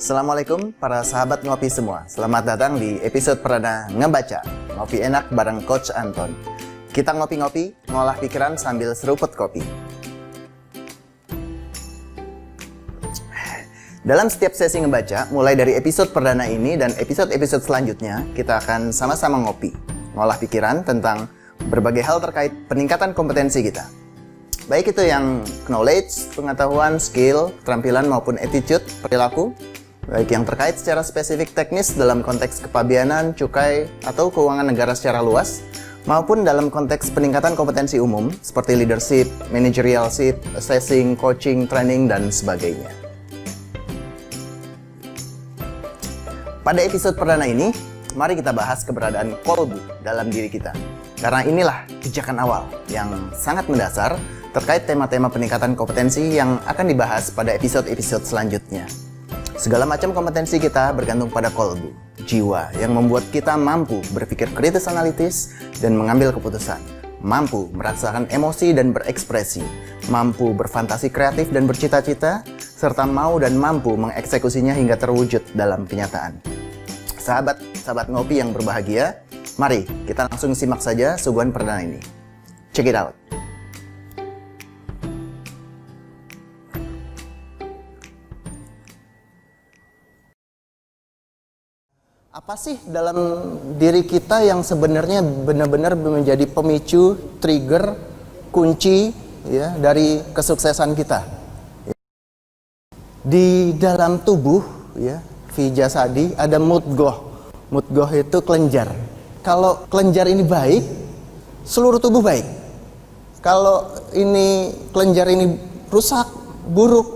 Assalamualaikum para sahabat ngopi semua. Selamat datang di episode perdana Ngebaca, ngopi enak bareng Coach Anton. Kita ngopi-ngopi, ngolah pikiran sambil seruput kopi. Dalam setiap sesi ngebaca, mulai dari episode perdana ini dan episode-episode selanjutnya, kita akan sama-sama ngopi, ngolah pikiran tentang berbagai hal terkait peningkatan kompetensi kita. Baik itu yang knowledge, pengetahuan, skill, keterampilan maupun attitude, perilaku. Baik yang terkait secara spesifik teknis dalam konteks kepabianan, cukai, atau keuangan negara secara luas, maupun dalam konteks peningkatan kompetensi umum seperti leadership, managerialship, assessing, coaching, training, dan sebagainya. Pada episode perdana ini, mari kita bahas keberadaan kolbu dalam diri kita. Karena inilah pijakan awal yang sangat mendasar terkait tema-tema peningkatan kompetensi yang akan dibahas pada episode-episode selanjutnya. Segala macam kompetensi kita bergantung pada kolbu, jiwa yang membuat kita mampu berpikir kritis analitis dan mengambil keputusan, mampu merasakan emosi dan berekspresi, mampu berfantasi kreatif dan bercita-cita, serta mau dan mampu mengeksekusinya hingga terwujud dalam kenyataan. Sahabat ngopi yang berbahagia, mari kita langsung simak saja suguhan perdana ini. Check it out! Apa sih dalam diri kita yang sebenarnya benar-benar menjadi pemicu, trigger, kunci ya dari kesuksesan kita? Di dalam tubuh ya, fi jasadi ada mudghah. Mudghah itu kelenjar. Kalau kelenjar ini baik, seluruh tubuh baik. Kalau ini kelenjar ini rusak, buruk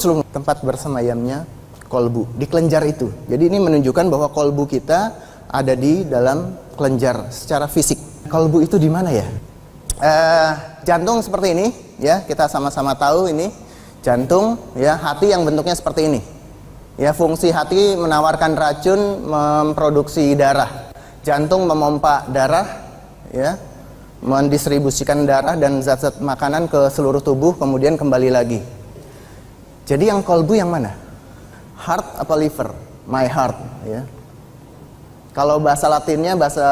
seluruh tempat bersemayamnya kolbu di kelenjar itu. Jadi ini menunjukkan bahwa kolbu kita ada di dalam kelenjar secara fisik. Kolbu itu di mana ya? Jantung seperti ini ya, kita sama-sama tahu ini jantung ya, hati yang bentuknya seperti ini. Ya, fungsi hati menawarkan racun, memproduksi darah. Jantung memompa darah ya, mendistribusikan darah dan zat-zat makanan ke seluruh tubuh kemudian kembali lagi. Jadi yang kolbu yang mana? Heart apa liver? My heart ya. Kalau bahasa Latinnya, bahasa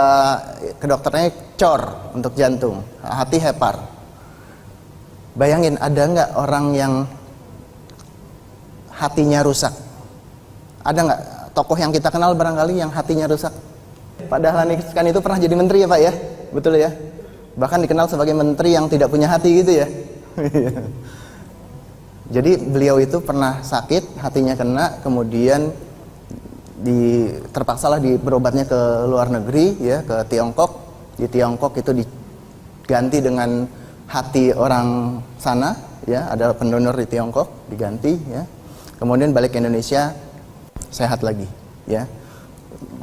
kedokterannya cor untuk jantung, hati hepar. Bayangin ada nggak orang yang hatinya rusak? Ada nggak tokoh yang kita kenal barangkali yang hatinya rusak? Padahal kan itu pernah jadi menteri ya Pak ya? Betul ya? Bahkan dikenal sebagai menteri yang tidak punya hati gitu ya? Jadi beliau itu pernah sakit, hatinya kena, kemudian terpaksalah berobatnya ke luar negeri, ya ke Tiongkok. Di Tiongkok itu diganti dengan hati orang sana, ya ada pendonor di Tiongkok diganti, ya. Kemudian balik ke Indonesia, sehat lagi, ya,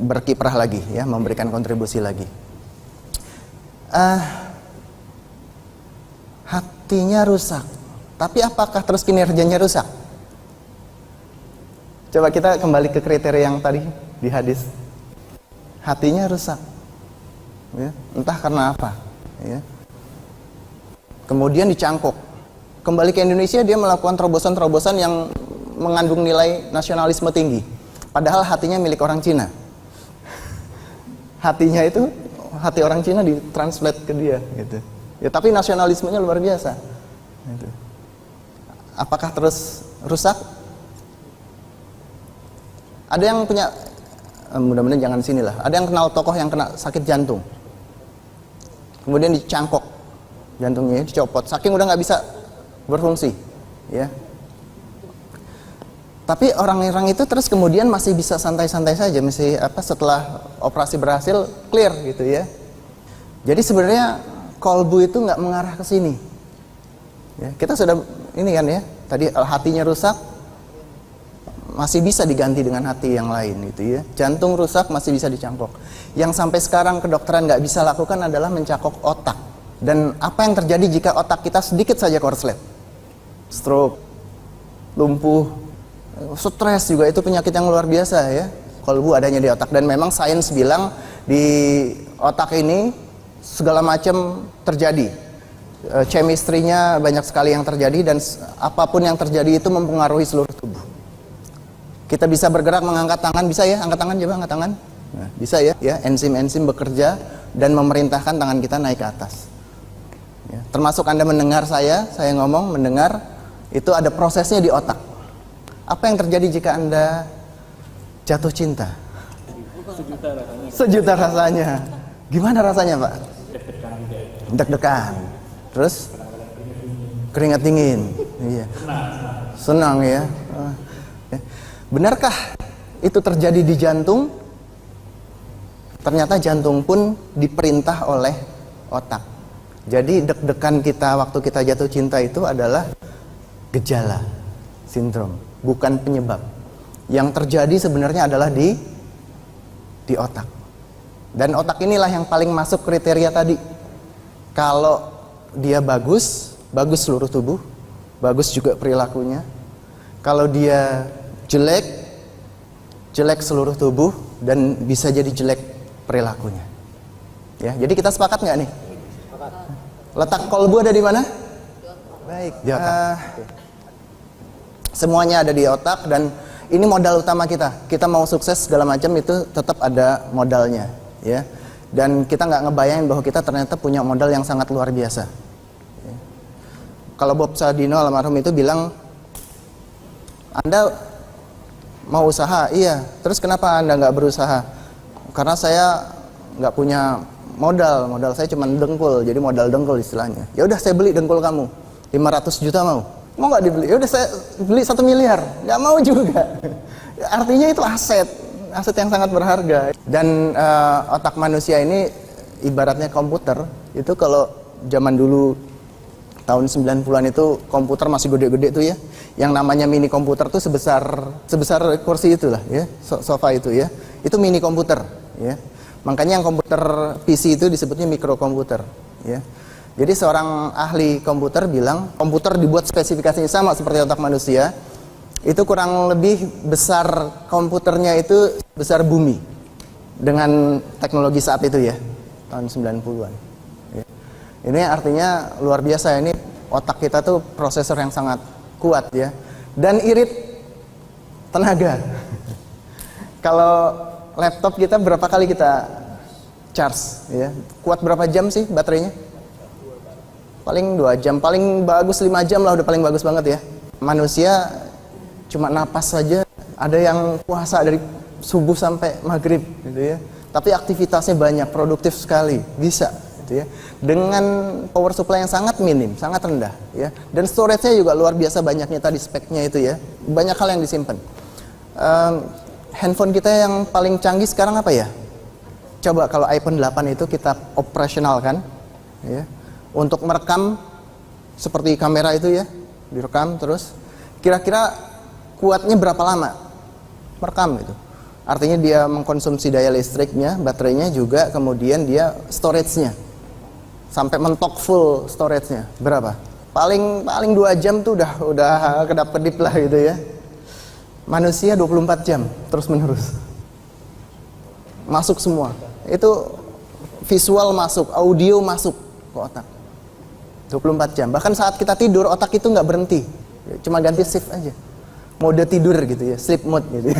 berkiprah lagi, ya, memberikan kontribusi lagi. Hatinya rusak. Tapi apakah terus kinerjanya rusak? Coba kita kembali ke kriteria yang tadi di hadis. Hatinya rusak, ya, entah karena apa. Ya. Kemudian dicangkok. Kembali ke Indonesia dia melakukan terobosan-terobosan yang mengandung nilai nasionalisme tinggi. Padahal hatinya milik orang Cina. Hatinya itu hati orang Cina ditranslate ke dia, gitu. Ya, tapi nasionalismenya luar biasa. Gitu. Apakah terus rusak? Ada yang punya, mudah-mudahan jangan sini lah. Ada yang kenal tokoh yang kena sakit jantung, kemudian dicangkok, jantungnya dicopot, saking udah nggak bisa berfungsi, ya. Tapi orang-orang itu terus kemudian masih bisa santai-santai saja, masih setelah operasi berhasil clear gitu ya. Jadi sebenarnya kolbu itu nggak mengarah ke sini. Ya, kita sudah ini kan ya, tadi hatinya rusak masih bisa diganti dengan hati yang lain gitu ya. Jantung rusak masih bisa dicangkok. Yang sampai sekarang kedokteran nggak bisa lakukan adalah mencangkok otak. Dan apa yang terjadi jika otak kita sedikit saja korslet? Stroke, lumpuh, stres juga itu penyakit yang luar biasa ya. Kolbu adanya di otak, dan memang sains bilang di otak ini segala macam terjadi. Chemistry-nya banyak sekali yang terjadi, dan apapun yang terjadi itu mempengaruhi seluruh tubuh. Kita bisa bergerak mengangkat tangan, bisa ya? Angkat tangan coba, angkat tangan. Nah, bisa ya? Enzim-enzim bekerja dan memerintahkan tangan kita naik ke atas. Ya, termasuk Anda mendengar saya ngomong, mendengar, itu ada prosesnya di otak. Apa yang terjadi jika Anda jatuh cinta? Sejuta rasanya. Gimana rasanya, Pak? Deg-degan. Terus keringat dingin. Iya. Senang ya. Benarkah itu terjadi di jantung? Ternyata jantung pun diperintah oleh otak. Jadi deg-degan kita waktu kita jatuh cinta itu adalah gejala sindrom, bukan penyebab. Yang terjadi sebenarnya adalah di otak. Dan otak inilah yang paling masuk kriteria tadi. Kalau dia bagus seluruh tubuh, bagus juga perilakunya. Kalau dia jelek seluruh tubuh dan bisa jadi jelek perilakunya. Ya, jadi kita sepakat nggak nih? Letak kolbu ada di mana? Baik, di otak. Semuanya ada di otak dan ini modal utama kita. Kita mau sukses segala macam itu tetap ada modalnya, ya. Dan kita nggak ngebayangin bahwa kita ternyata punya modal yang sangat luar biasa. Ya. Kalau Bob Sadino almarhum itu bilang, Anda mau usaha? Iya. Terus kenapa Anda nggak berusaha? Karena saya nggak punya modal saya cuma dengkul, jadi modal dengkul istilahnya. Ya udah saya beli dengkul kamu, 500 juta mau nggak dibeli? Ya udah saya beli 1 miliar, nggak mau juga. Artinya itu aset yang sangat berharga. Dan otak manusia ini ibaratnya komputer. Itu kalau zaman dulu tahun 90-an itu komputer masih gede-gede tuh ya. Yang namanya mini komputer tuh sebesar kursi itulah ya, sofa itu ya. Itu mini komputer ya. Makanya yang komputer PC itu disebutnya mikrokomputer ya. Jadi seorang ahli komputer bilang komputer dibuat spesifikasinya sama seperti otak manusia. Itu kurang lebih besar komputernya itu besar bumi dengan teknologi saat itu ya, tahun 90-an ya. Ini artinya luar biasa, ini otak kita tuh prosesor yang sangat kuat ya. Dan irit tenaga. Kalau laptop kita berapa kali kita charge ya? Kuat berapa jam sih baterainya? Paling 2 jam, paling bagus 5 jam lah, udah paling bagus banget ya. Manusia cuma napas saja, ada yang puasa dari subuh sampai maghrib gitu ya. Tapi aktivitasnya banyak, produktif sekali, bisa gitu ya. Dengan power supply yang sangat minim, sangat rendah ya. Dan storage-nya juga luar biasa banyaknya tadi speknya itu ya. Banyak hal yang disimpan. Handphone kita yang paling canggih sekarang apa ya? Coba kalau iPhone 8 itu kita operasionalkan ya, untuk merekam seperti kamera itu ya, direkam terus. Kira-kira kuatnya berapa lama merekam itu? Artinya dia mengkonsumsi daya listriknya, baterainya juga, kemudian dia storage-nya sampai mentok full storage-nya berapa? Paling 2 jam tuh udah kedap-kedip lah gitu ya. Manusia 24 jam terus menerus masuk semua. Itu visual masuk, audio masuk ke otak 24 jam. Bahkan saat kita tidur otak itu nggak berhenti, cuma ganti shift aja, mode tidur gitu ya, sleep mode gitu.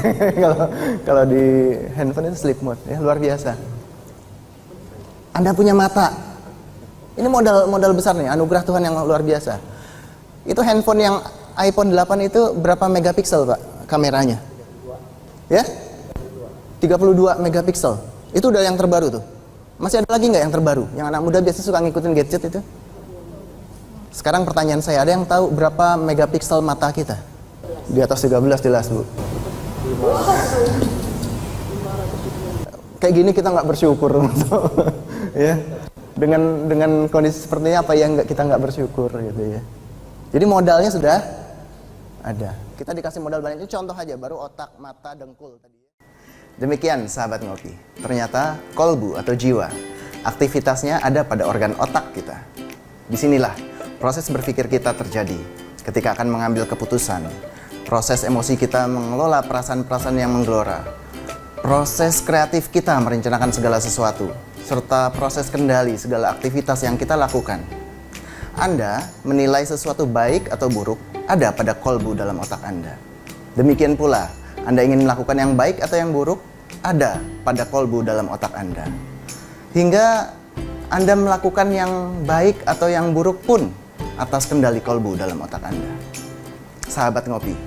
Kalau di handphone itu sleep mode ya, luar biasa. Anda punya mata, ini modal besar nih, anugerah Tuhan yang luar biasa. Itu handphone yang iPhone 8 itu berapa megapiksel Pak kameranya? Ya? 32 megapiksel. Itu udah yang terbaru tuh. Masih ada lagi nggak yang terbaru? Yang anak muda biasa suka ngikutin gadget itu. Sekarang pertanyaan saya, ada yang tahu berapa megapiksel mata kita? Di atas 13 jelas Bu. Kayak gini kita nggak bersyukur. Ya. Dengan kondisi seperti ini apa yang kita nggak bersyukur gitu ya. Jadi modalnya sudah ada. Kita dikasih modal banyak. Itu contoh aja, baru otak, mata, dengkul tadi. Demikian sahabat ngopi. Ternyata kolbu atau jiwa, aktivitasnya ada pada organ otak kita. Disinilah proses berpikir kita terjadi ketika akan mengambil keputusan. Proses emosi kita mengelola perasaan-perasaan yang menggelora. Proses kreatif kita merencanakan segala sesuatu. Serta proses kendali segala aktivitas yang kita lakukan. Anda menilai sesuatu baik atau buruk ada pada kolbu dalam otak Anda. Demikian pula, Anda ingin melakukan yang baik atau yang buruk, ada pada kolbu dalam otak Anda. Hingga Anda melakukan yang baik atau yang buruk pun atas kendali kolbu dalam otak Anda. Sahabat ngopi,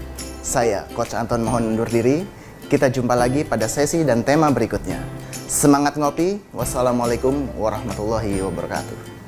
saya Coach Anton mohon undur diri. Kita jumpa lagi pada sesi dan tema berikutnya. Semangat ngopi. Wassalamualaikum warahmatullahi wabarakatuh.